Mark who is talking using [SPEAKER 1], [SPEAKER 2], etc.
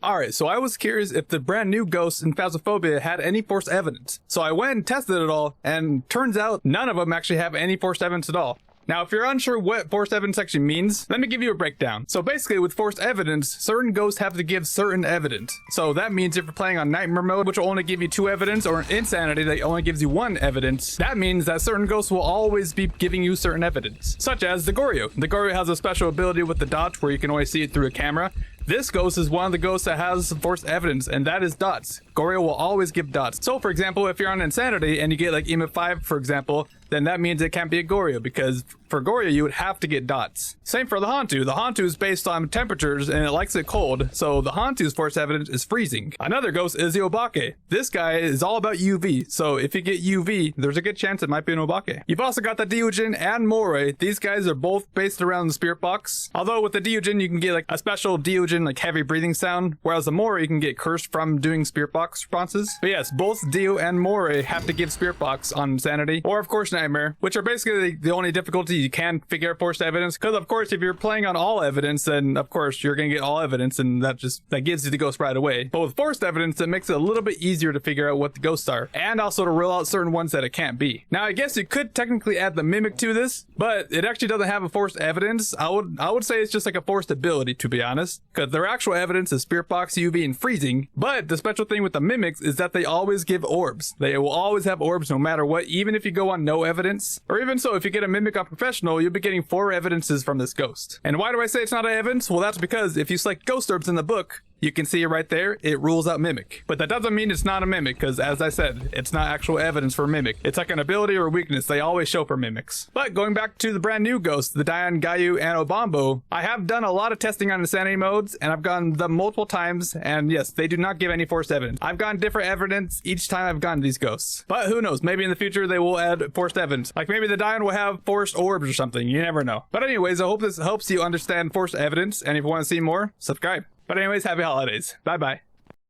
[SPEAKER 1] Alright, so I was curious if the brand new ghosts in Phasmophobia had any forced evidence. So I went and tested it all, and turns out none of them actually have any forced evidence at all. Now, if you're unsure what forced evidence actually means, let me give you a breakdown. So basically, with forced evidence, certain ghosts have to give certain evidence. So that means if you're playing on Nightmare mode, which will only give you 2 evidence, or Insanity that only gives you 1 evidence, that means that certain ghosts will always be giving you certain evidence. Such as the Goryo. The Goryo has a special ability with the dots where you can only see it through a camera. This ghost is one of the ghosts that has forced evidence, and that is dots. Goryo will always give dots. So for example, if you're on Insanity and you get like EMF 5, for example, then that means it can't be a Goryo, because for Goryo you would have to get dots. Same for the Hantu. The Hantu is based on temperatures and it likes it cold, so the Hantu's forced evidence is freezing. Another ghost is the Obake. This guy is all about UV, so if you get UV, there's a good chance it might be an Obake. You've also got the Deujin and Moray. These guys are both based around the spirit box. Although with the Deujin you can get like a special Deujin like heavy breathing sound, whereas the Moray you can get cursed from doing spirit box responses. But yes, both Deo and Moray have to give spirit box on Insanity, or of course Nightmare, which are basically the only difficulty you can figure out forced evidence. Because of course, if you're playing on all evidence, then of course you're gonna get all evidence, and that gives you the ghost right away. But with forced evidence, it makes it a little bit easier to figure out what the ghosts are, and also to rule out certain ones that it can't be. Now, I guess you could technically add the mimic to this, but it actually doesn't have a forced evidence. I would say it's just like a forced ability, to be honest, because their actual evidence is spirit box, UV, and freezing. But the special thing with the mimics is that they always give orbs. They will always have orbs no matter what, even if you go on no evidence. Or even so, if you get a mimic on professional, you'll be getting 4 evidences from this ghost. And why do I say it's not an evidence? Well, that's because if you select ghost orbs in the book, you can see it right there, it rules out mimic. But that doesn't mean it's not a mimic, because as I said, it's not actual evidence for mimic. It's like an ability or weakness they always show for mimics. But going back to the brand new ghosts, the Dian, Gayu, and Obambo, I have done a lot of testing on Insanity modes, and I've gotten them multiple times, and yes, they do not give any forced evidence. I've gotten different evidence each time I've gotten these ghosts. But who knows, maybe in the future they will add forced evidence. Like maybe the Dian will have forced orbs or something, you never know. But anyways, I hope this helps you understand forced evidence, and if you want to see more, subscribe. But anyways, happy holidays. Bye bye.